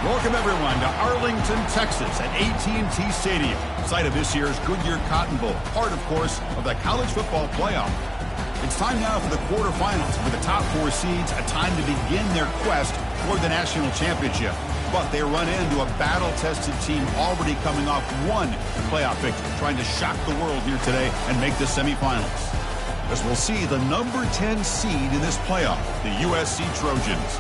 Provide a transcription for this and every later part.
Welcome, everyone, to Arlington, Texas at AT&T Stadium, site of this year's Goodyear Cotton Bowl, part, of course, of the college football playoff. It's time now for the quarterfinals, with the top 4 seeds, a time to begin their quest toward the national championship. But they run into a battle-tested team already coming off one playoff victory, trying to shock the world here today and make the semifinals. As we'll see the number 10 seed in this playoff, the USC Trojans,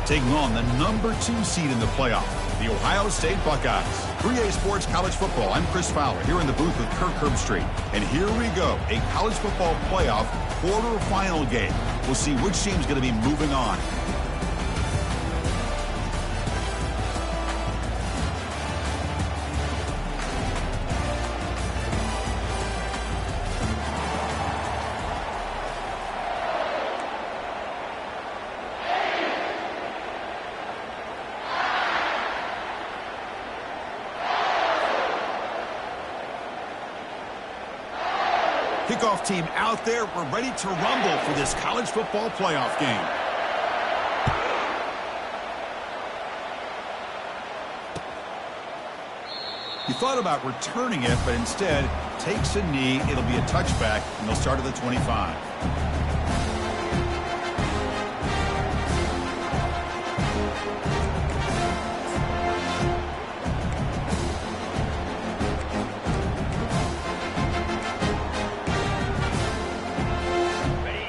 taking on the number 2 seed in the playoff, the Ohio State Buckeyes. 3A Sports College Football. I'm Chris Fowler here in the booth with Kirk Herbstreit. And here we go, a college football playoff quarterfinal game. We'll see which team's going to be moving on. Kickoff team out there. We're ready to rumble for this college football playoff game. He thought about returning it, but instead takes a knee. It'll be a touchback, and they'll start at the 25.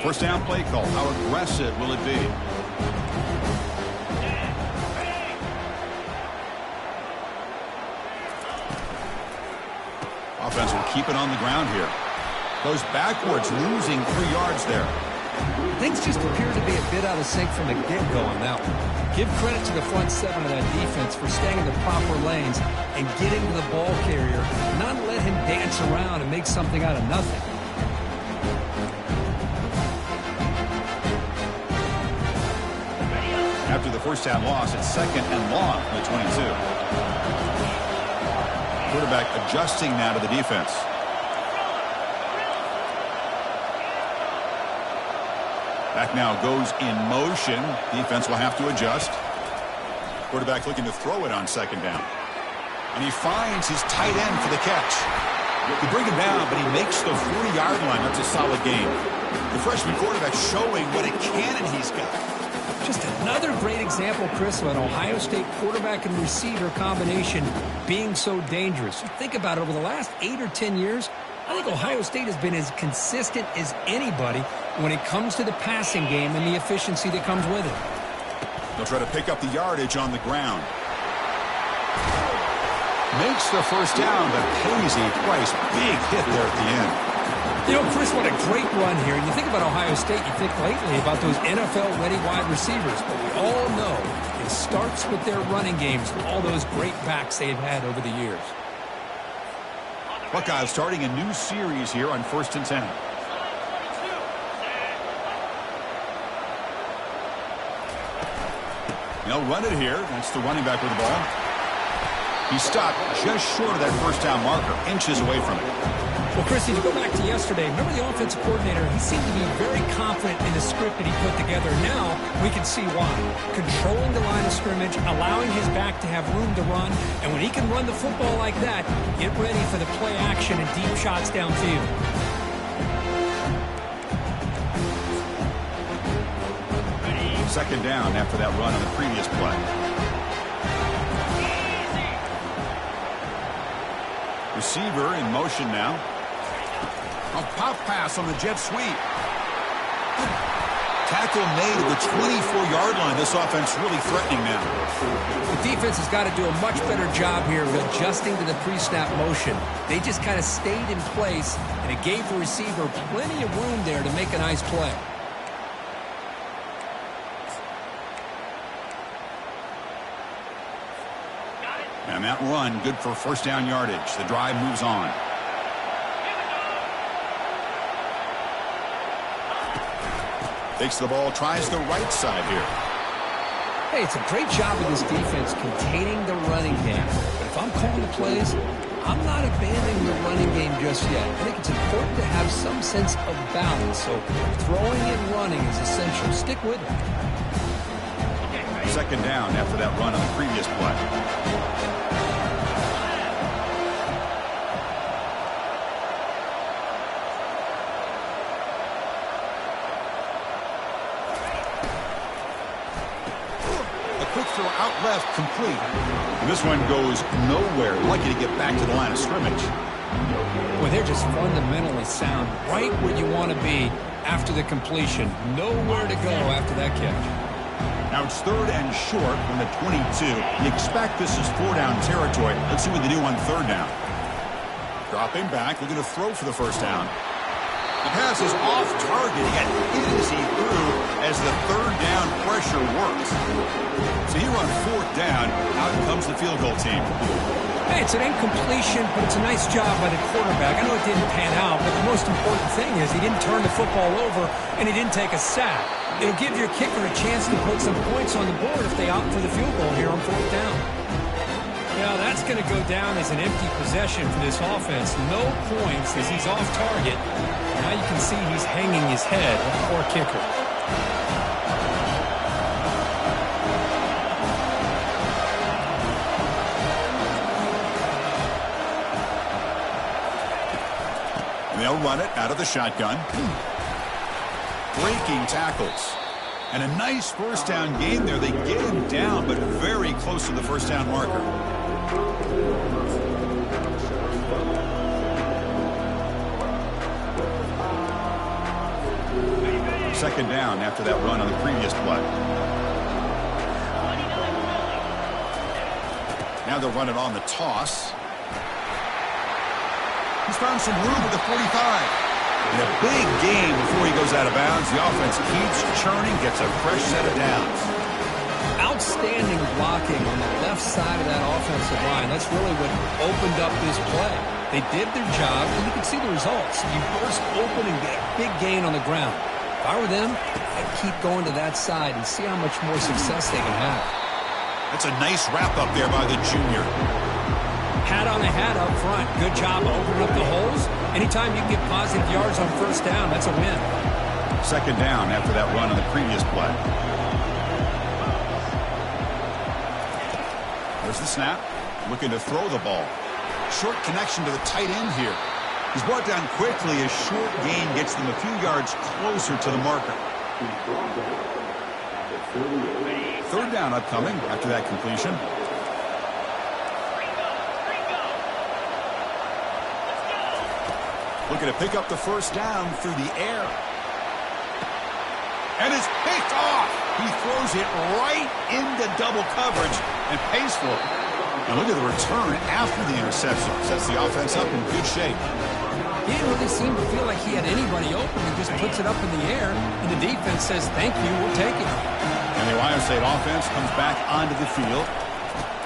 First down play call. How aggressive will it be? Offense will keep it on the ground here. Goes backwards, losing 3 yards there. Things just appear to be a bit out of sync from the get-go on that one. Give credit to the front 7 of that defense for staying in the proper lanes and getting to the ball carrier, not let him dance around and make something out of nothing. After the first down loss, it's 2nd and long from the 22. Quarterback adjusting now to the defense. Back now goes in motion. Defense will have to adjust. Quarterback looking to throw it on 2nd down. And he finds his tight end for the catch. He bring him down, but he makes the 40-yard line. That's a solid game. The freshman quarterback showing what a cannon he's got. Just another great example, Chris, of an Ohio State quarterback and receiver combination being so dangerous. Think about it, over the last 8 or 10 years, I think Ohio State has been as consistent as anybody when it comes to the passing game and the efficiency that comes with it. They'll try to pick up the yardage on the ground. Makes the first down, but pays a price. Big hit there at the end. You know, Chris, what a great run here. You think about Ohio State, you think lately about those NFL-ready wide receivers. But we all know it starts with their running games, all those great backs they've had over the years. Buckeyes starting a new series here on 1st and 10. They'll run it here. That's the running back with the ball. He stopped just short of that first down marker, inches away from it. Well, Chris, if you go back to yesterday, remember the offensive coordinator, he seemed to be very confident in the script that he put together. Now we can see why. Controlling the line of scrimmage, allowing his back to have room to run, and when he can run the football like that, get ready for the play action and deep shots downfield. Second down after that run on the previous play. Receiver in motion now. A pop pass on the jet sweep. Tackle made at the 24-yard line. This offense really threatening now. The defense has got to do a much better job here of adjusting to the pre-snap motion. They just kind of stayed in place, and it gave the receiver plenty of room there to make a nice play. And that run, good for first down yardage. The drive moves on. Takes the ball, tries the right side here. Hey, it's a great job of this defense containing the running game. But if I'm calling the plays, I'm not abandoning the running game just yet. I think it's important to have some sense of balance. So throwing and running is essential. Stick with it. Second down after that run on the previous play. A quick throw out left, complete. And this one goes nowhere. Lucky to get back to the line of scrimmage. Well, they're just fundamentally sound, right where you want to be after the completion. Nowhere to go after that catch. Now it's third and short from the 22. You expect this is 4-down territory. Let's see what they do on third down. Dropping back, looking to throw for the first down. The pass is off target. He got hit as he threw as the third down pressure works. So here on fourth down, out comes the field goal team. Hey, it's an incompletion, but it's a nice job by the quarterback. I know it didn't pan out, but the most important thing is he didn't turn the football over and he didn't take a sack. It'll give your kicker a chance to put some points on the board if they opt for the field goal here on fourth down. Now, that's going to go down as an empty possession for this offense. No points as he's off target. Now you can see he's hanging his head. Poor kicker. They'll run it out of the shotgun. Breaking tackles. And a nice first down game there. They get him down, but very close to the first down marker. Second down after that run on the previous play. Now they'll run it on the toss. He's found some room at the 45. And a big gain before he goes out of bounds. The offense keeps churning, gets a fresh set of downs. Outstanding blocking on the left side of that offensive line. That's really what opened up this play. They did their job, and you can see the results. You burst open and get a big gain on the ground. If I were them, I'd keep going to that side and see how much more success they can have. That's a nice wrap up there by the junior. Hat on a hat up front. Good job opening up the holes. Anytime you can get positive yards on first down, that's a win. Second down after that run on the previous play. There's the snap. Looking to throw the ball. Short connection to the tight end here. He's brought down quickly. A short gain gets them a few yards closer to the marker. Third down upcoming after that completion. Looking to pick up the first down through the air. And it's picked off. He throws it right into double coverage and pays for it. And look at the return after the interception. Sets the offense up in good shape. He didn't really seem to feel like he had anybody open. He just puts it up in the air, and the defense says, thank you, we'll take it. And the Ohio State offense comes back onto the field.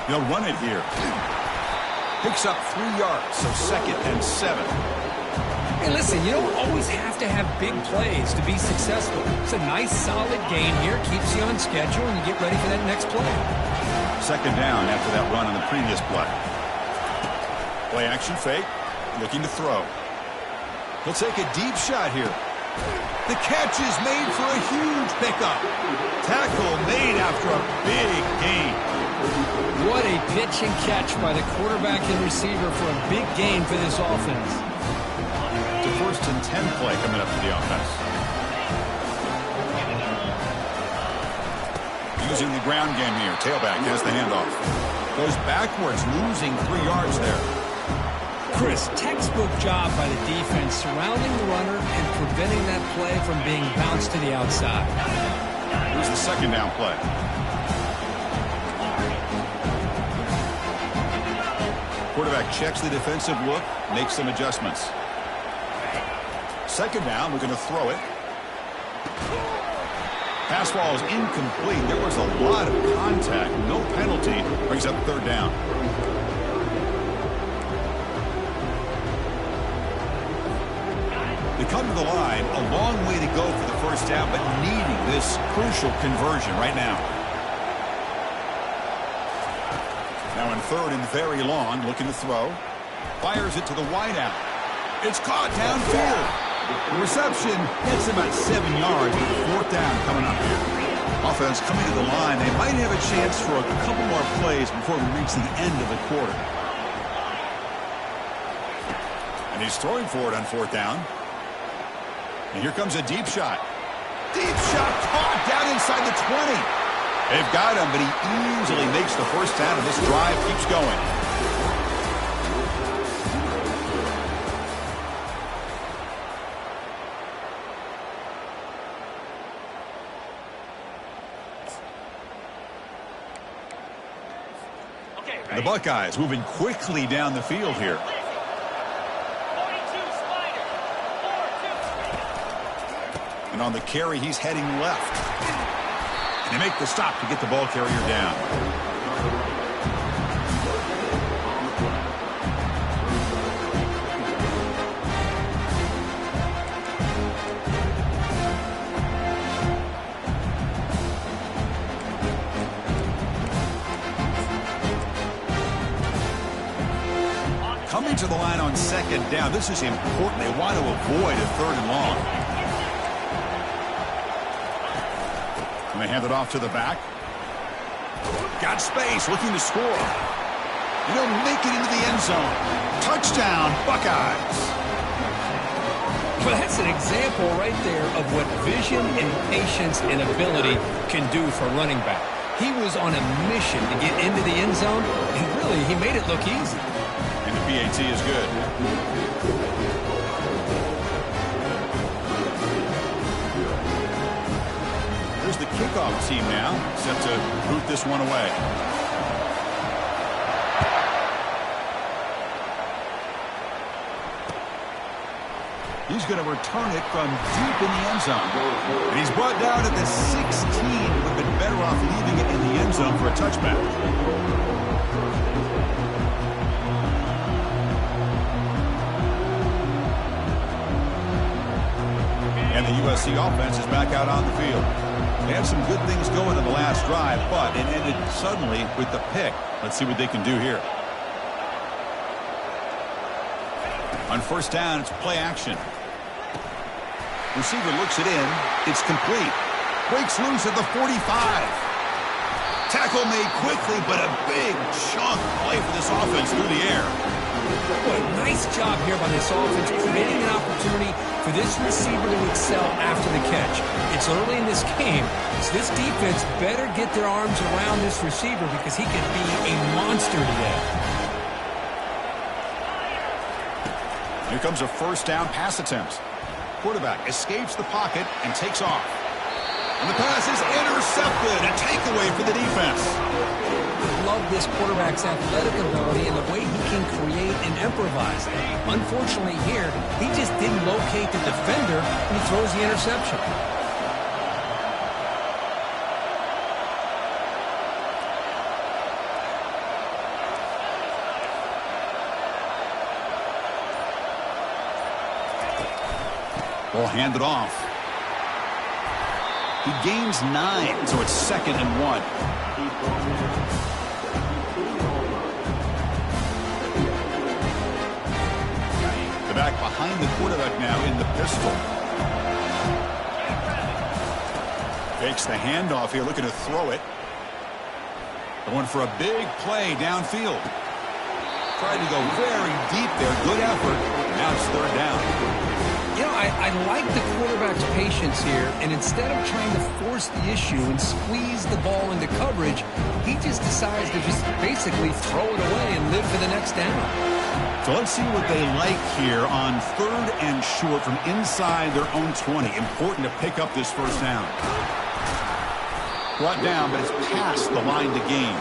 They'll run it here. Picks up 3 yards, so 2nd and 7. Hey, listen, you don't always have to have big plays to be successful. It's a nice, solid gain here. Keeps you on schedule, and you get ready for that next play. Second down after that run on the previous play. Play action fake. Looking to throw. He'll take a deep shot here. The catch is made for a huge pickup. Tackle made after a big gain. What a pitch and catch by the quarterback and receiver for a big gain for this offense. It's a 1st and 10 play coming up for the offense. Using the ground game here. Tailback has the handoff. Goes backwards, losing 3 yards there. Chris, textbook job by the defense surrounding the runner and preventing that play from being bounced to the outside. Here's the second down play. Quarterback checks the defensive look, makes some adjustments. Second down, we're going to throw it. Pass ball is incomplete. There was a lot of contact. No penalty. Brings up third down. They come to the line, a long way to go for the first down, but needing this crucial conversion right now. Now in third and very long, looking to throw. Fires it to the wideout. It's caught downfield. The reception gets about 7 yards with fourth down coming up here. Offense coming to the line. They might have a chance for a couple more plays before we reach the end of the quarter. And he's throwing for it on 4th down. And here comes a deep shot. Deep shot caught down inside the 20. They've got him, but he easily makes the first down, and this drive keeps going. The Buckeyes moving quickly down the field here. And on the carry, he's heading left. And they make the stop to get the ball carrier down. Coming to the line on 2nd down. This is important. They want to avoid a 3rd and long. And they hand it off to the back. Got space, looking to score. And he'll make it into the end zone. Touchdown, Buckeyes. Well, that's an example right there of what vision and patience and ability can do for a running back. He was on a mission to get into the end zone, and really, he made it look easy. And the PAT is good. Here's the kickoff team now, set to boot this one away. He's going to return it from deep in the end zone. And he's brought down at the 16. Would have been better off leaving it in the end zone for a touchback. And the USC offense is back out on the field. They had some good things going in the last drive, but it ended suddenly with the pick. Let's see what they can do here. On 1st down, it's play action. Receiver looks it in. It's complete. Breaks loose at the 45. Tackle made quickly, but a big chunk play for this offense through the air. What a nice job here by this offense, creating an opportunity for this receiver to excel after the catch. It's early in this game, so this defense better get their arms around this receiver because he could be a monster today. Here comes a 1st down pass attempt. Quarterback escapes the pocket and takes off. And the pass is intercepted. A takeaway for the defense. I love this quarterback's athletic ability and the way he can create and improvise. Unfortunately here, he just didn't locate the defender and he throws the interception. Ball handed off. He gains 9, so it's 2nd and 1. The back behind the quarterback now in the pistol. Fakes the handoff here, looking to throw it. Going for a big play downfield. Tried to go very deep there. Good effort. Now it's 3rd down. You know, I like the quarterback's patience here, and instead of trying to force the issue and squeeze the ball into coverage, he just decides to just basically throw it away and live for the next down. So let's see what they like here on 3rd and short from inside their own 20. Important to pick up this 1st down. Brought down, but it's past the line to gain.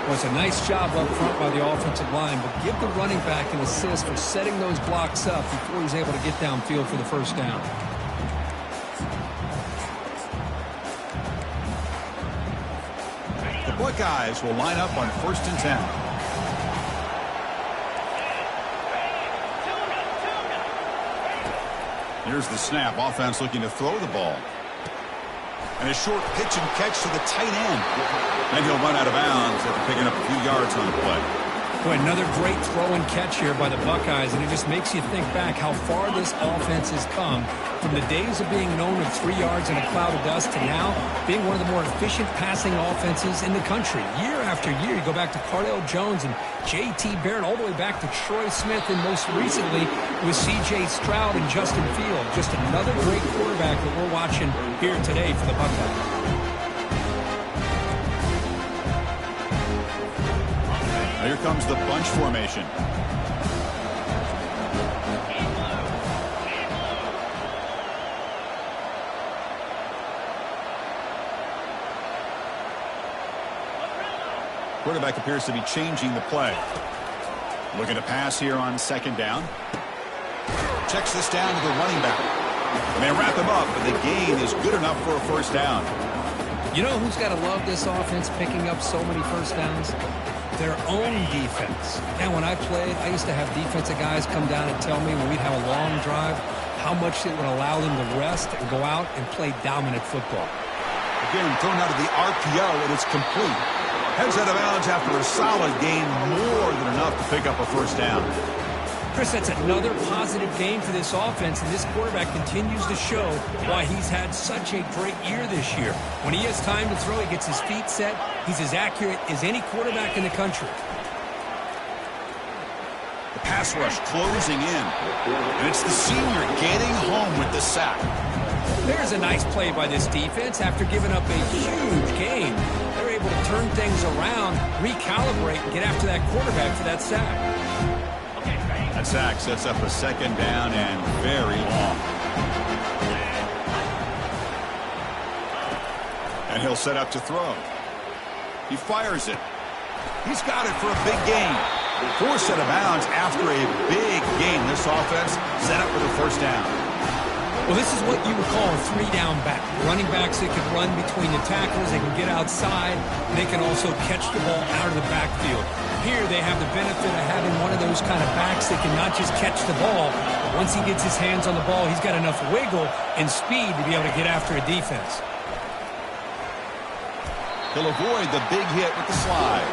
Well, it's a nice job up front by the offensive line, but give the running back an assist for setting those blocks up before he's able to get downfield for the 1st down. The Buckeyes will line up on 1st and 10. Here's the snap. Offense looking to throw the ball. And a short pitch and catch to the tight end. Then he'll run out of bounds after picking up a few yards on the play. Boy, another great throw and catch here by the Buckeyes, and it just makes you think back how far this offense has come from the days of being known of 3 yards in a cloud of dust to now being one of the more efficient passing offenses in the country. Year after year, you go back to Cardale Jones and J.T. Barrett, all the way back to Troy Smith, and most recently with C.J. Stroud and Justin Field. Just another great quarterback that we're watching here today for the Buckeyes. Here comes the bunch formation. Quarterback appears to be changing the play. Looking to pass here on second down. Checks this down to the running back. And they wrap him up, but the gain is good enough for a first down. You know who's got to love this offense picking up so many first downs? Their own defense. And when I played, I used to have defensive guys come down and tell me when we'd have a long drive how much it would allow them to rest and go out and play dominant football. Again, thrown out of the RPO, and it's complete. Heads out of bounds after a solid gain, more than enough to pick up a first down. Chris, that's another positive game for this offense, and this quarterback continues to show why he's had such a great year this year. When he has time to throw, he gets his feet set. He's as accurate as any quarterback in the country. The pass rush closing in, and it's the senior getting home with the sack. There's a nice play by this defense. After giving up a huge gain, they're able to turn things around, recalibrate, and get after that quarterback for that sack. That sack sets up a second down and very long. And he'll set up to throw. He fires it. He's got it for a big gain. Forced out of bounds after a big gain. This offense set up for the first down. Well, this is what you would call a three-down back. Running backs that can run between the tackles, they can get outside, they can also catch the ball out of the backfield. Here they have the benefit of having one of those kind of backs that can not just catch the ball, but once he gets his hands on the ball, he's got enough wiggle and speed to be able to get after a defense. He'll avoid the big hit with the slide.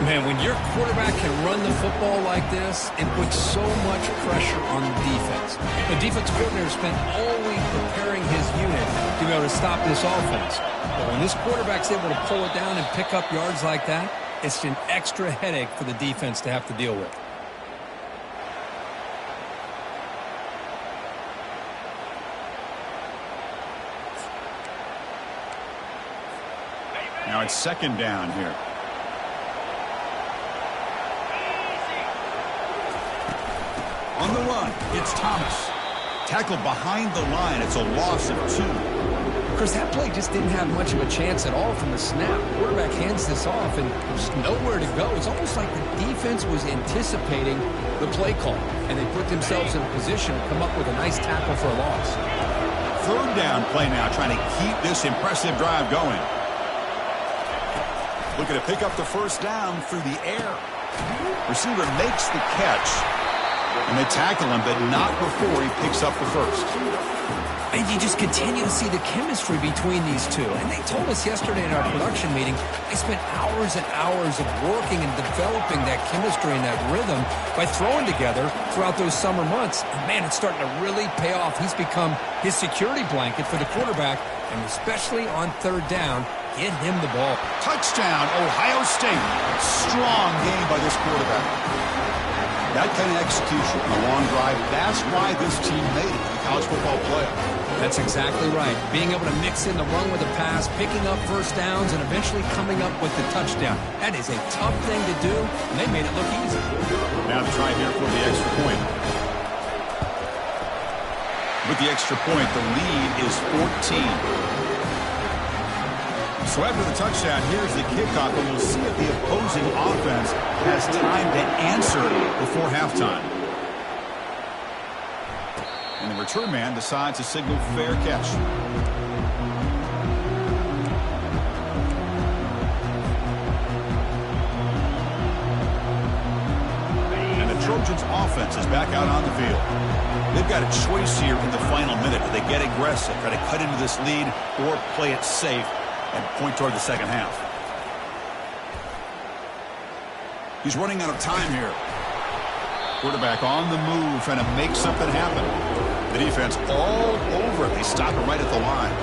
Man, when your quarterback can run the football like this, it puts so much pressure on the defense. The defense coordinator spent all week preparing his unit to be able to stop this offense. But when this quarterback's able to pull it down and pick up yards like that, it's an extra headache for the defense to have to deal with. Now it's second down here. On the run, it's Thomas. Tackled behind the line. It's a loss of 2. Chris, that play just didn't have much of a chance at all from the snap. Quarterback hands this off and there's nowhere to go. It's almost like the defense was anticipating the play call, and they put themselves in a position to come up with a nice tackle for a loss. Third down play now, trying to keep this impressive drive going. Looking to pick up the first down through the air. Receiver makes the catch. And they tackle him, but not before he picks up the first. And you just continue to see the chemistry between these two. And they told us yesterday in our production meeting, they spent hours and hours of working and developing that chemistry and that rhythm by throwing together throughout those summer months. And man, it's starting to really pay off. He's become his security blanket for the quarterback, and especially on third down, get him the ball. Touchdown, Ohio State. Strong game by this quarterback. That kind of execution, a long drive, that's why this team made it in the college football playoff. That's exactly right. Being able to mix in the run with the pass, picking up first downs, and eventually coming up with the touchdown. That is a tough thing to do, and they made it look easy. Now the try here for the extra point. With the extra point, the lead is 14. So after the touchdown, here's the kickoff, and we'll see if the opposing offense has time to answer before halftime. And the return man decides to signal fair catch. And the Trojans' offense is back out on the field. They've got a choice here in the final minute. Do they get aggressive, try to cut into this lead, or play it safe and point toward the second half? He's running out of time here. Quarterback on the move, trying to make something happen. The defense all over it. They stop it right at the line.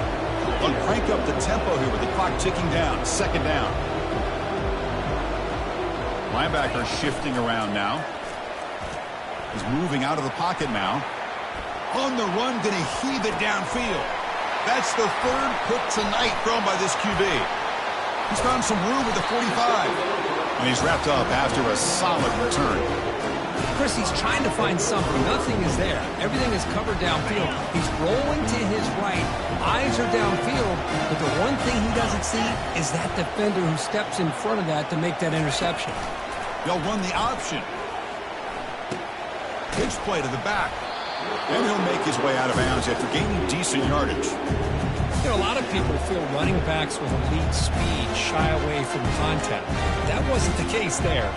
They'll crank up the tempo here with the clock ticking down. Second down. Linebacker shifting around now. He's moving out of the pocket now. On the run, going to heave it downfield. That's the third pick tonight thrown by this QB. He's found some room at the 45. And he's wrapped up after a solid return. Chris, he's trying to find something. Nothing is there. Everything is covered downfield. He's rolling to his right. Eyes are downfield. But the one thing he doesn't see is that defender who steps in front of that to make that interception. They'll run the option. Pitch play to the back. And he'll make his way out of bounds after gaining decent yardage. You know, a lot of people feel running backs with elite speed shy away from contact. That wasn't the case there.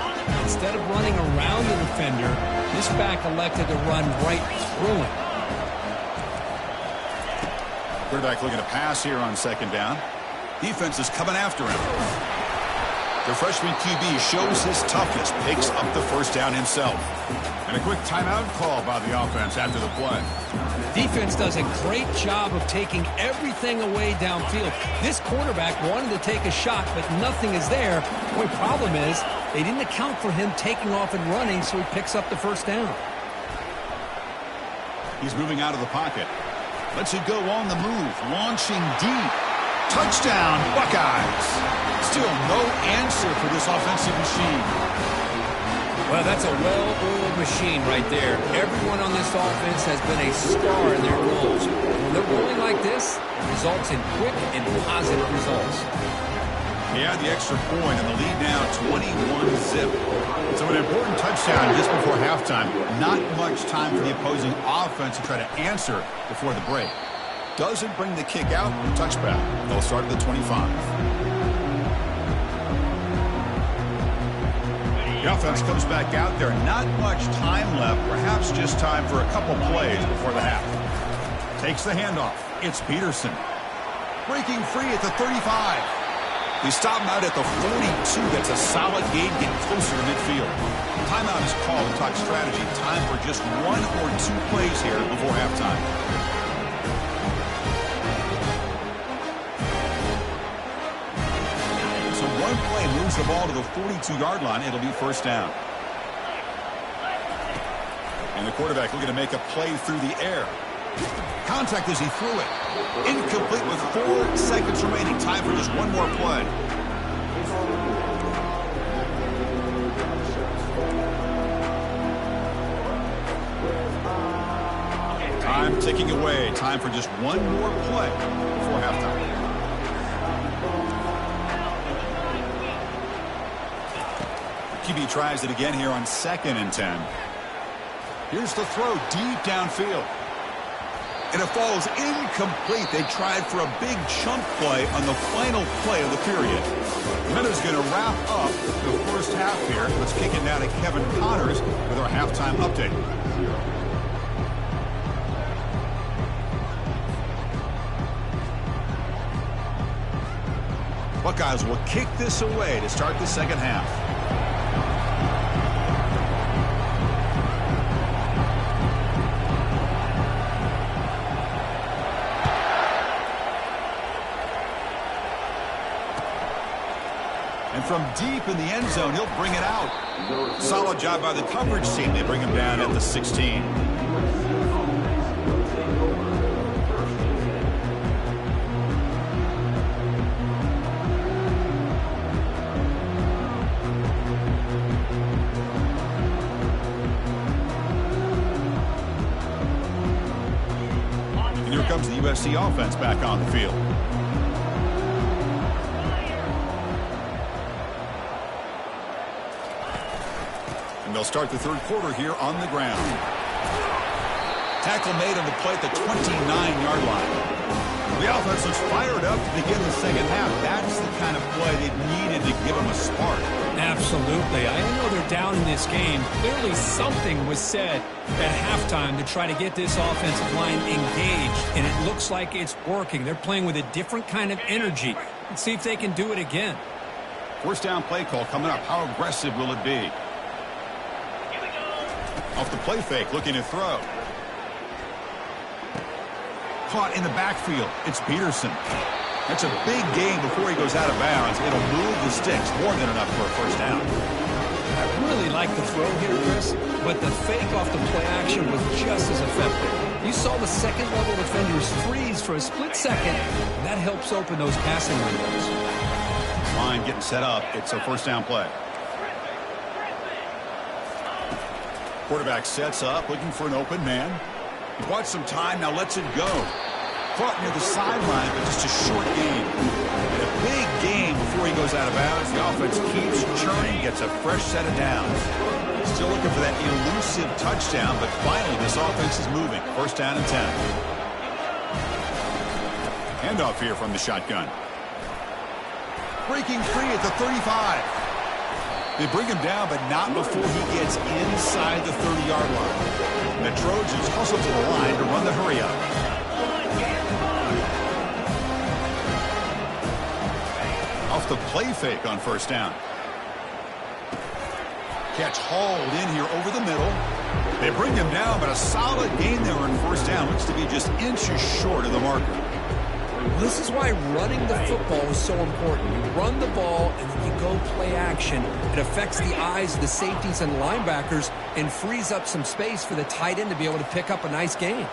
Instead of running around the defender, this back elected to run right through him. Quarterback looking to pass here on second down. Defense is coming after him. The freshman QB shows his toughness, picks up the first down himself. And a quick timeout call by the offense after the play. Defense does a great job of taking everything away downfield. This quarterback wanted to take a shot, but nothing is there. The only problem is they didn't account for him taking off and running, so he picks up the first down. He's moving out of the pocket. Lets it go on the move, launching deep. Touchdown, Buckeyes. Still no answer for this offensive machine. Well, that's a well-oiled machine right there. Everyone on this offense has been a star in their roles. When they're rolling like this, it results in quick and positive results. He had the extra point and the lead now 21-zip. So an important touchdown just before halftime. Not much time for the opposing offense to try to answer before the break. Doesn't bring the kick out, touchback. They'll start at the 25. The offense comes back out there. Not much time left. Perhaps just time for a couple plays before the half. Takes the handoff. It's Peterson. Breaking free at the 35. They stop him out at the 42. That's a solid gain, getting closer to midfield. Timeout is called to talk strategy. Time for just one or two plays here before halftime. So one play moves the ball to the 42-yard line. It'll be first down. And the quarterback looking to make a play through the air. Contact as he threw it. Incomplete with 4 seconds remaining. Time for just one more play. Time ticking away. Time for just one more play before halftime. QB tries it again here on 2nd and 10. Here's the throw deep downfield. And it falls incomplete. They tried for a big chunk play on the final play of the period. And that is going to wrap up the first half here. Let's kick it now to Kevin Connors with our halftime update. Buckeyes will kick this away to start the second half. And from deep in the end zone, he'll bring it out. Solid job by the coverage team. They bring him down at the 16. And here comes the USC offense back on the field. They'll start the third quarter here on the ground. Tackle made on the play at the 29-yard line. The offense looks fired up to begin the second half. That's the kind of play they needed to give them a spark. Absolutely. I know they're down in this game. Clearly something was said at halftime to try to get this offensive line engaged, and it looks like it's working. They're playing with a different kind of energy. Let's see if they can do it again. First down play call coming up. How aggressive will it be? Off the play fake, looking to throw. Caught in the backfield. It's Peterson. That's a big gain before he goes out of bounds. It'll move the sticks. More than enough for a first down. I really like the throw here, Chris, but the fake off the play action was just as effective. You saw the second-level defenders freeze for a split second, and that helps open those passing windows. Line getting set up. It's a first down play. Quarterback sets up, looking for an open man. He bought some time, now lets it go. Caught near the sideline, but just a short gain. And a big gain before he goes out of bounds. The offense keeps churning, gets a fresh set of downs. Still looking for that elusive touchdown, but finally this offense is moving. First down and 10. Handoff here from the shotgun. Breaking free at the 35. They bring him down, but not before he gets inside the 30-yard line. And the Trojans hustle to the line to run the hurry-up. Off the play fake on first down. Catch hauled in here over the middle. They bring him down, but a solid gain there on first down. Looks to be just inches short of the marker. This is why running the football is so important. You run the ball, and then you go play action. It affects the eyes of the safeties and linebackers and frees up some space for the tight end to be able to pick up a nice gain.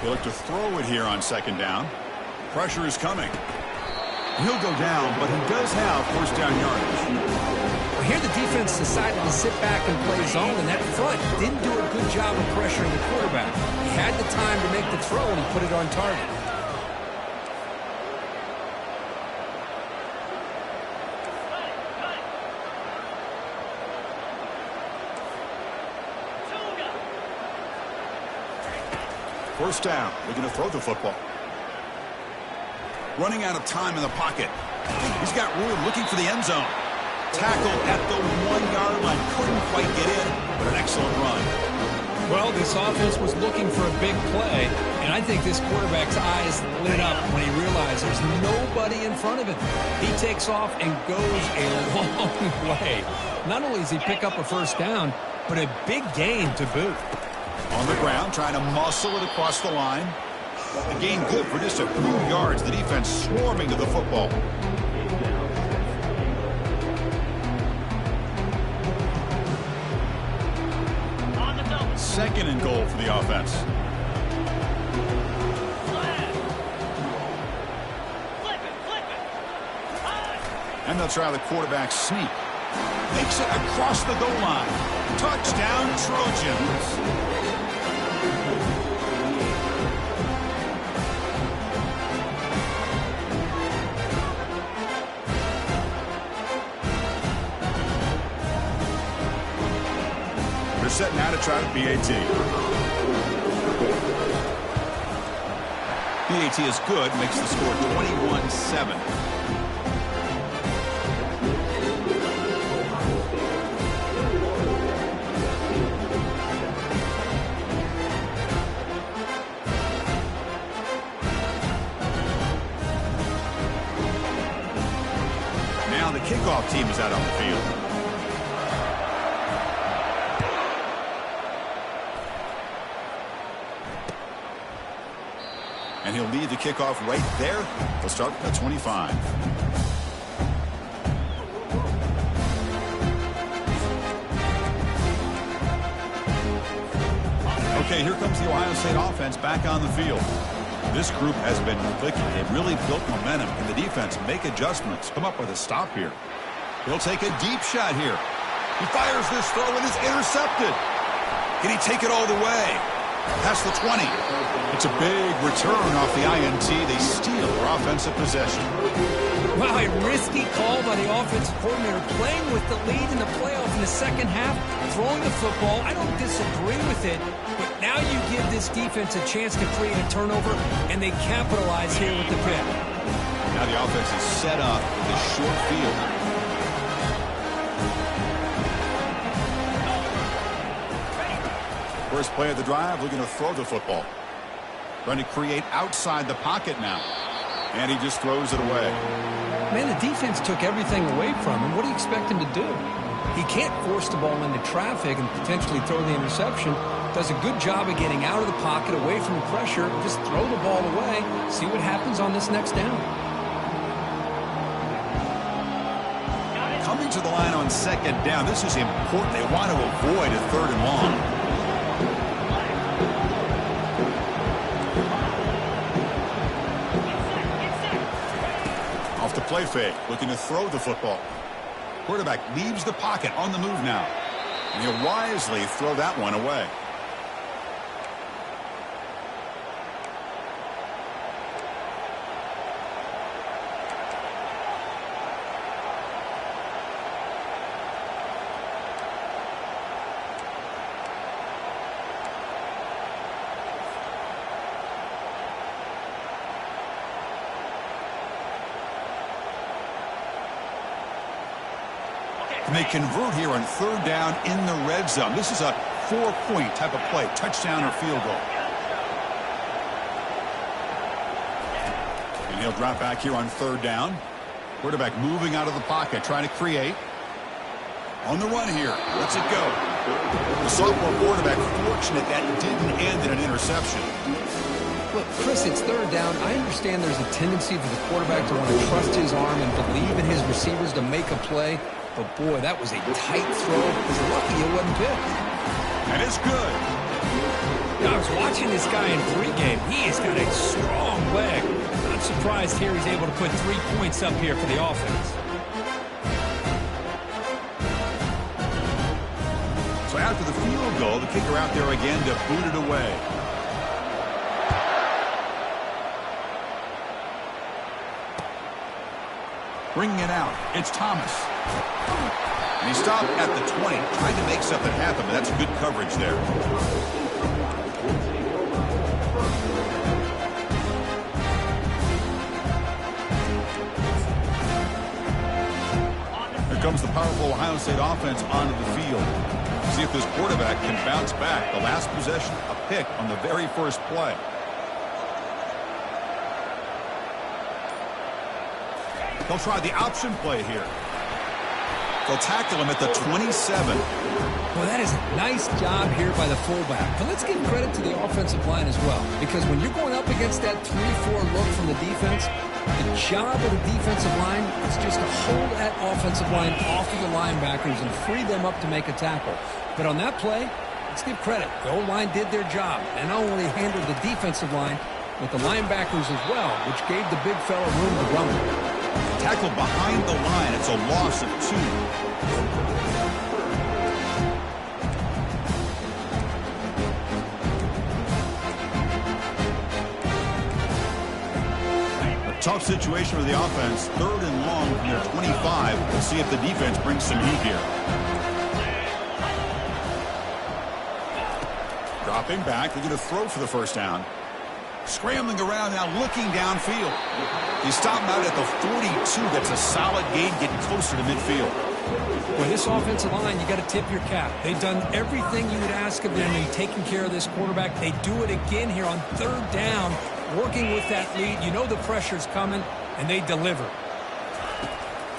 They look to throw it here on second down. Pressure is coming. He'll go down, but he does have first down yardage. Well, here the defense decided to sit back and play zone, and that front didn't do a good job of pressuring the quarterback. He had the time to make the throw, and he put it on target. First down. They're going to throw the football. Running out of time in the pocket. He's got room looking for the end zone. Tackled at the 1-yard line. Couldn't quite get in, but an excellent run. Well, this offense was looking for a big play, and I think this quarterback's eyes lit up when he realized there's nobody in front of him. He takes off and goes a long way. Not only does he pick up a first down, but a big gain to boot. On the ground, trying to muscle it across the line. The gain good for just a few yards. The defense swarming to the football. Second and goal for the offense. And they'll try the quarterback sneak. Makes it across the goal line. Touchdown, Trojans. Set now to try the BAT. BAT is good, makes the score 21-7. Now the kickoff team is out on the field. And he'll lead the kickoff right there. He'll start at 25. Okay, here comes the Ohio State offense back on the field. This group has been clicking. They've really built momentum. Can the defense make adjustments? Come up with a stop here. He'll take a deep shot here. He fires this throw and is intercepted. Can he take it all the way? Past the 20. It's a big return off the INT. They steal their offensive possession. Wow, a risky call by the offensive coordinator, playing with the lead in the playoff in the second half, throwing the football. I don't disagree with it, but now you give this defense a chance to create a turnover, and they capitalize here with the pick. Now the offense is set up in the short field. First play of the drive, looking to throw the football. Trying to create outside the pocket now. And he just throws it away. Man, the defense took everything away from him. What do you expect him to do? He can't force the ball into traffic and potentially throw the interception. Does a good job of getting out of the pocket, away from the pressure. Just throw the ball away. See what happens on this next down. Coming to the line on second down. This is important. They want to avoid a 3rd and long. Off the play fake, looking to throw the football. Quarterback leaves the pocket on the move now. And he'll wisely throw that one away. And they convert here on 3rd down in the red zone. This is a 4-point type of play, touchdown or field goal. And he'll drop back here on 3rd down. Quarterback moving out of the pocket, trying to create. On the run here, lets it go. The sophomore quarterback fortunate that didn't end in an interception. Look, Chris, it's 3rd down. I understand there's a tendency for the quarterback to want to trust his arm and believe in his receivers to make a play. But, boy, that was a tight throw. He's lucky it wasn't picked. And it's good. Now, I was watching this guy in pregame. He has got a strong leg. Not surprised here he's able to put 3 points up here for the offense. So after the field goal, the kicker out there again to boot it away. Bringing it out, it's Thomas. And he stopped at the 20, trying to make something happen, but that's good coverage there. Here comes the powerful Ohio State offense onto the field. See if this quarterback can bounce back. The last possession, a pick on the very first play. They'll try the option play here. They'll tackle him at the 27. Well, that is a nice job here by the fullback. But let's give credit to the offensive line as well. Because when you're going up against that 3-4 look from the defense, the job of the defensive line is just to hold that offensive line off of the linebackers and free them up to make a tackle. But on that play, let's give credit. The O-line did their job and not only handled the defensive line, but the linebackers as well, which gave the big fella room to run. Tackle behind the line. It's a loss of 2. A tough situation for the offense. 3rd and long from their 25. We'll see if the defense brings some heat here. Dropping back. They're going to throw for the first down. Scrambling around now, looking downfield. He stopped out at the 42. That's a solid gain, getting closer to midfield. With this offensive line, you got to tip your cap. They've done everything you would ask of them. They're taking care of this quarterback. They do it again here on 3rd down, working with that lead. You know the pressure's coming, and they deliver.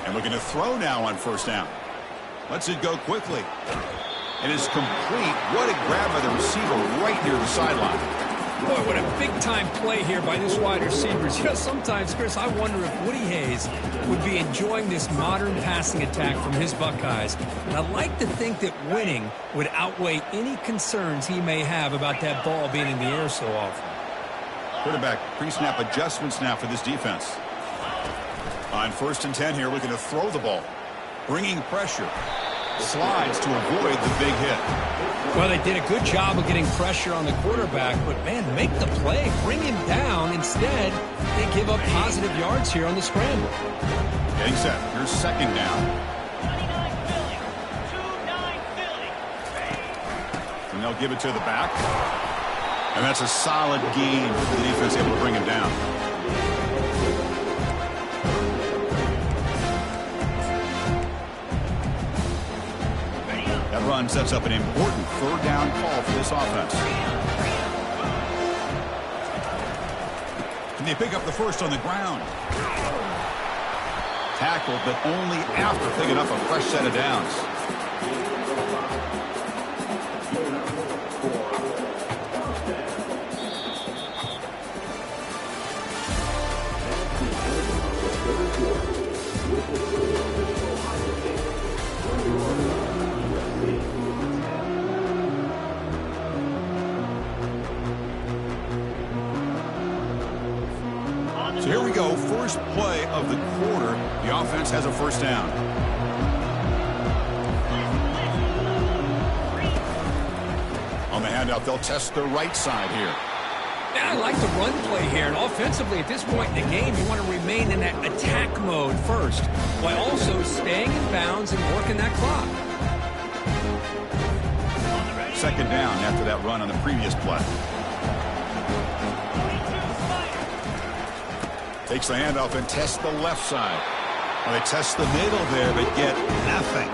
And looking to throw now on 1st down. Lets it go quickly. It is complete. What a grab by the receiver right near the sideline. Boy, what a big-time play here by this wide receivers. You know, sometimes, Chris, I wonder if Woody Hayes would be enjoying this modern passing attack from his Buckeyes. And I'd like to think that winning would outweigh any concerns he may have about that ball being in the air so often. Quarterback pre-snap adjustments now for this defense. On 1st and 10 here, looking to throw the ball. Bringing pressure. Slides to avoid the big hit. Well, they did a good job of getting pressure on the quarterback, but, man, make the play. Bring him down. Instead, they give up positive yards here on the scramble. Getting set. Here's 2nd down. And they'll give it to the back. And that's a solid gain for the defense, able to bring him down. That run sets up an important 3rd down call for this offense. And they pick up the first on the ground. Tackled, but only after picking up a fresh set of downs. So here we go, first play of the quarter. The offense has a first down. On the handout, they'll test the right side here. Yeah, I like the run play here. And offensively, at this point in the game, you want to remain in that attack mode first, while also staying in bounds and working that clock. Second down after that run on the previous play. Takes the handoff and tests the left side. Well, they test the middle there, but get nothing.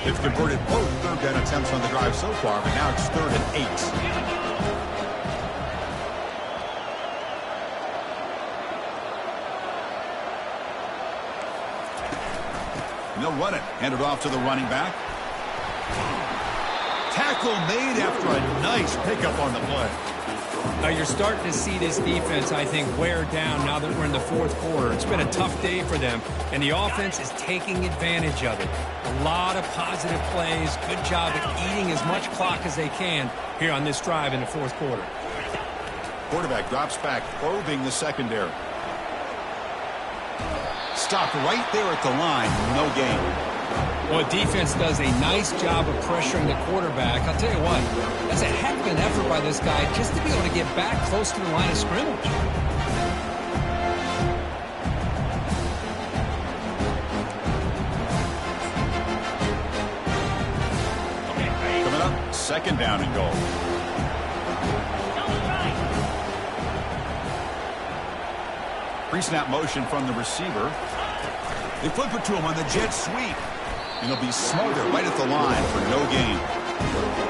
They've converted both third down attempts on the drive so far, but now it's 3rd and 8. And they'll run it. Hand it off to the running back. Tackle made after a nice pickup on the play. Now you're starting to see this defense, I think, wear down now that we're in the fourth quarter. It's been a tough day for them, and the offense is taking advantage of it. A lot of positive plays. Good job at eating as much clock as they can here on this drive in the fourth quarter. Quarterback drops back, probing the secondary. Stopped right there at the line. No gain. Well, defense does a nice job of pressuring the quarterback. I'll tell you what, that's a heck of an effort by this guy just to be able to get back close to the line of scrimmage. Coming up, second down and goal. Pre-snap motion from the receiver. They flip it to him on the jet sweep. And he'll be smothered right at the line for no gain.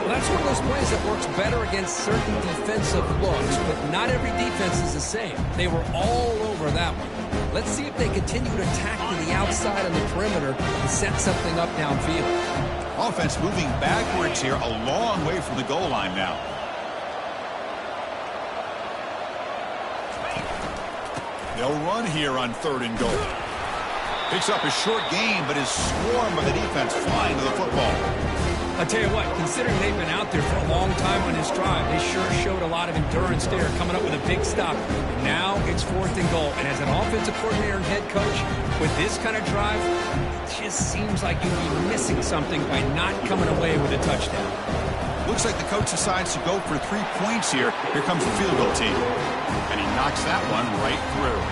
Well, that's one of those plays that works better against certain defensive looks, but not every defense is the same. They were all over that one. Let's see if they continue to attack to the outside on the perimeter and set something up downfield. Offense moving backwards here, a long way from the goal line now. They'll run here on 3rd and goal. Picks up a short gain, but is swarmed by the defense flying to the football. I'll tell you what, considering they've been out there for a long time on this drive, they sure showed a lot of endurance there, coming up with a big stop. And now it's 4th and goal. And as an offensive coordinator and head coach, with this kind of drive, it just seems like you'd be missing something by not coming away with a touchdown. Looks like the coach decides to go for 3 points here. Here comes the field goal team. And he knocks that one right through.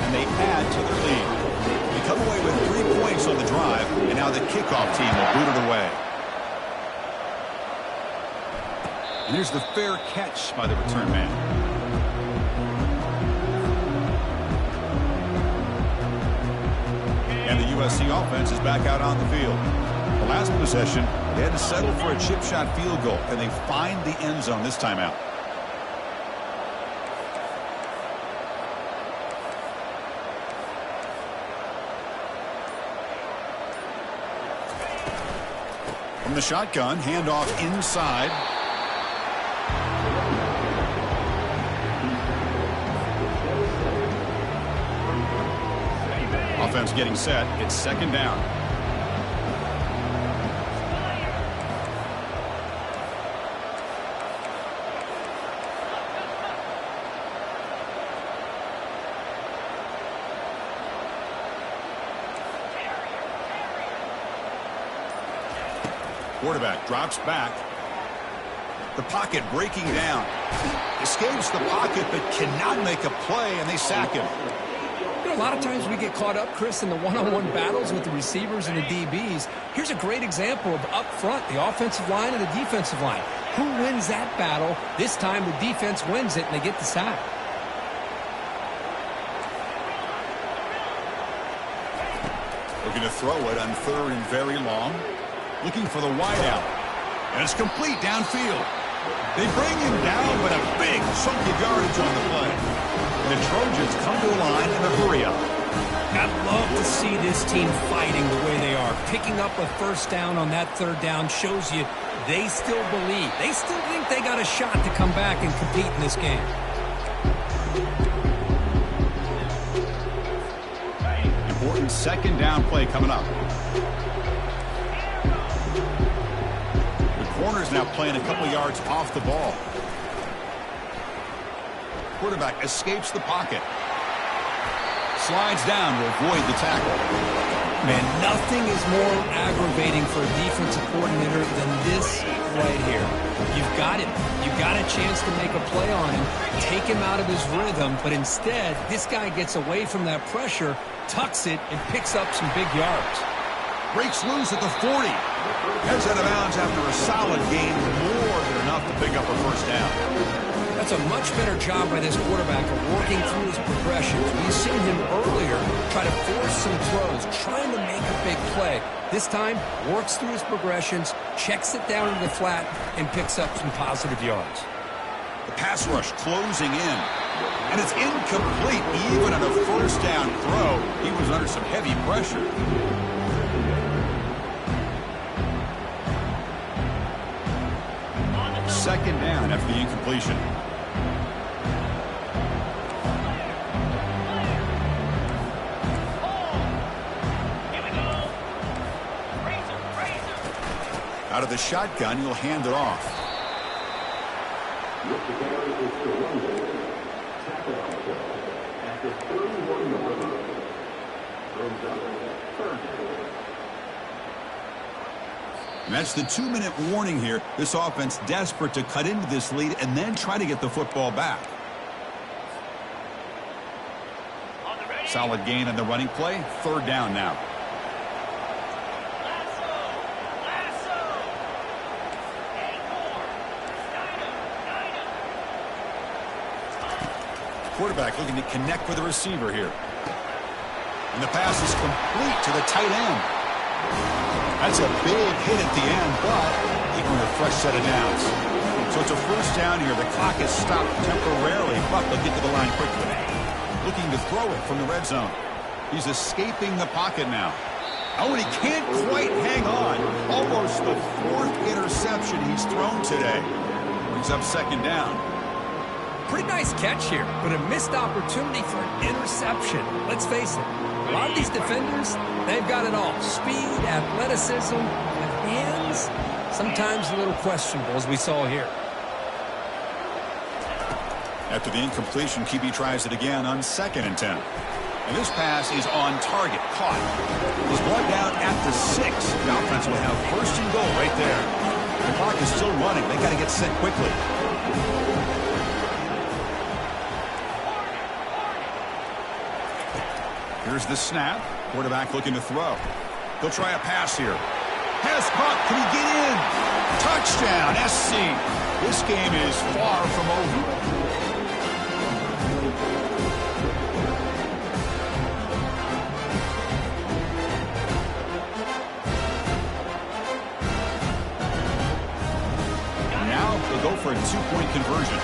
And they add to their lead. They come away with 3 points on the drive, and now the kickoff team will boot it away. And here's the fair catch by the return man. And the USC offense is back out on the field. The last possession, they had to settle for a chip shot field goal, and they find the end zone this time out. From the shotgun, handoff inside. Offense getting set. It's second down. Quarterback drops back. The pocket breaking down. Escapes the pocket but cannot make a play, and they sack him. You know, a lot of times we get caught up, Chris, in the one-on-one battles with the receivers and the DBs. Here's a great example of up front, the offensive line and the defensive line. Who wins that battle? This time the defense wins it, and they get the sack. Looking to throw it on 3rd and very long. Looking for the wideout. And it's complete downfield. They bring him down, but a big chunk of yardage on the play. The Trojans come to a line in a hurry-up. I'd love to see this team fighting the way they are. Picking up a first down on that 3rd down shows you they still believe. They still think they got a shot to come back and compete in this game. Important 2nd down play coming up. The corner's now playing a couple yards off the ball. Quarterback escapes the pocket. Slides down to avoid the tackle. Man, nothing is more aggravating for a defensive coordinator than this right here. You've got him. You've got a chance to make a play on him, take him out of his rhythm, but instead, this guy gets away from that pressure, tucks it, and picks up some big yards. Breaks loose at the 40. Heads out of bounds after a solid gain, more than enough to pick up a first down. That's a much better job by this quarterback of working through his progressions. We've seen him earlier try to force some throws, trying to make a big play. This time, works through his progressions, checks it down to the flat, and picks up some positive yards. The pass rush closing in. And it's incomplete. Even on a first down throw, he was under some heavy pressure. Second down after the incompletion. Out of the shotgun, he'll hand it off. And that's the 2-minute warning here. This offense desperate to cut into this lead and then try to get the football back. Solid gain on the running play. 3rd down now. Quarterback looking to connect with the receiver here. And the pass is complete to the tight end. That's a big hit at the end, but he earned a fresh set of downs. So it's a first down here. The clock is stopped temporarily, but they'll get to the line quickly. Looking to throw it from the red zone. He's escaping the pocket now. Oh, and he can't quite hang on. Almost the 4th interception he's thrown today. Brings up 2nd down. Pretty nice catch here, but a missed opportunity for an interception. Let's face it, a lot of these defenders, they've got it all. Speed, athleticism, and hands, sometimes a little questionable, as we saw here. After the incompletion, QB tries it again on 2nd and 10. And this pass is on target, caught. He's brought down at the 6. The offense will have 1st and goal right there. The clock is still running. They got to get set quickly. Here's the snap. Quarterback looking to throw. He'll try a pass here. Has caught. Can he get in? Touchdown, SC. This game is far from over. Now they'll go for a 2-point conversion.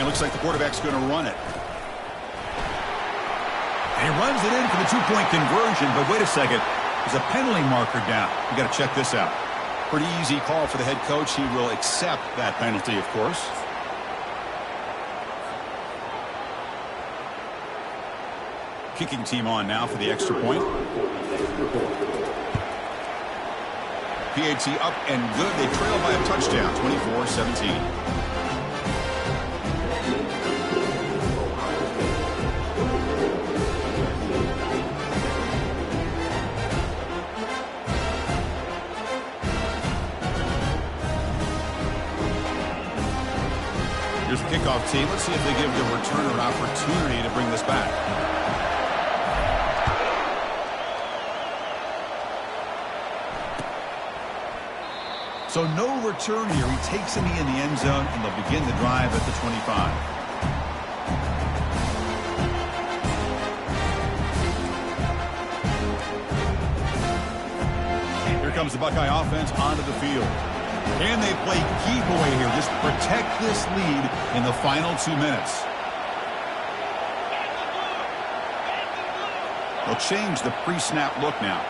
Looks like the quarterback's going to run it. And he runs it in for the 2-point conversion, but wait a second. There's a penalty marker down. You got to check this out. Pretty easy call for the head coach. He will accept that penalty, of course. Kicking team on now for the extra point. PAT up and good. They trail by a touchdown, 24-17. Here's the kickoff team. Let's see if they give the returner an opportunity to bring this back. So no return here. He takes a knee in the end zone, and they'll begin the drive at the 25. Here comes the Buckeye offense onto the field. And they play keep away here. Just protect this lead in the final 2 minutes. They'll change the pre-snap look now.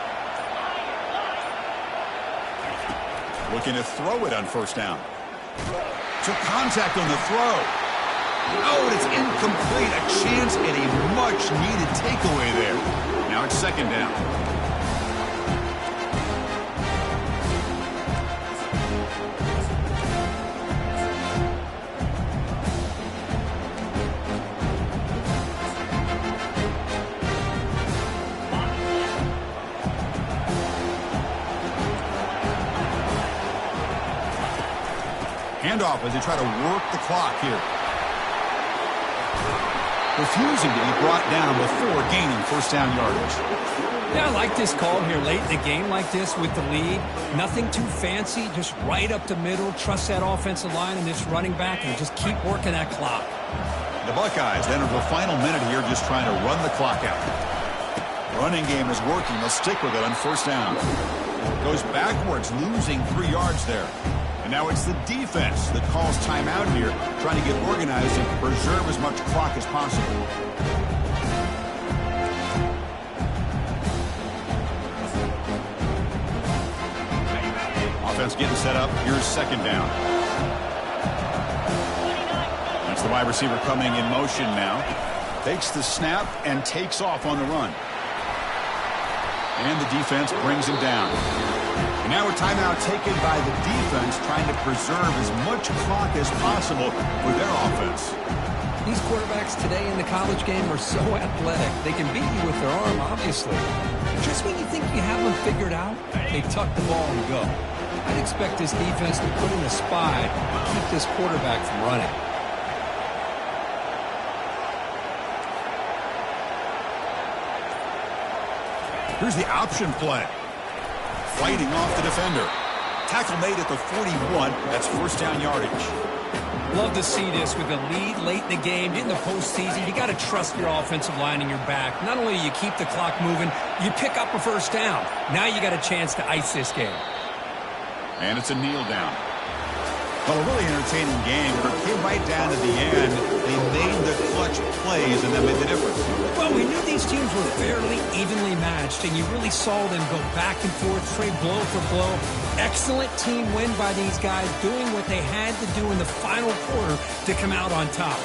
Looking to throw it on first down. Took contact on the throw. Oh, and it's incomplete. A chance at a much-needed takeaway there. Now it's second down. Handoff as they try to work the clock here. Refusing to be brought down before gaining first down yardage. Yeah, I like this call here late in the game like this with the lead. Nothing too fancy, just right up the middle. Trust that offensive line and this running back and just keep working that clock. The Buckeyes enter the final minute here just trying to run the clock out. Running game is working. They'll stick with it on first down. Goes backwards, losing 3 yards there. And now it's the defense that calls timeout here, trying to get organized and preserve as much clock as possible. Offense getting set up. Here's second down. That's the wide receiver coming in motion now. Takes the snap and takes off on the run. And the defense brings him down. And now a timeout taken by the defense, trying to preserve as much clock as possible for their offense. These quarterbacks today in the college game are so athletic. They can beat you with their arm, obviously. Just when you think you have them figured out, they tuck the ball and go. I'd expect this defense to put in a spy and keep this quarterback from running. Here's the option play. Fighting off the defender. Tackle made at the 41. That's first down yardage. Love to see this with a lead late in the game. In the postseason, you got to trust your offensive line in your back. Not only do you keep the clock moving, you pick up a first down. Now you got a chance to ice this game. And it's a kneel down. Well, a really entertaining game. But it came right down to the end. They made the clutch plays, and that made the difference. Well, we knew these teams were fairly evenly matched, and you really saw them go back and forth, trade blow for blow. Excellent team win by these guys, doing what they had to do in the final quarter to come out on top.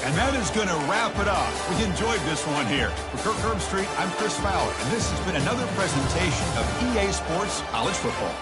And that is going to wrap it up. We enjoyed this one here. For Kirk Herbstreit, I'm Chris Fowler, and this has been another presentation of EA Sports College Football.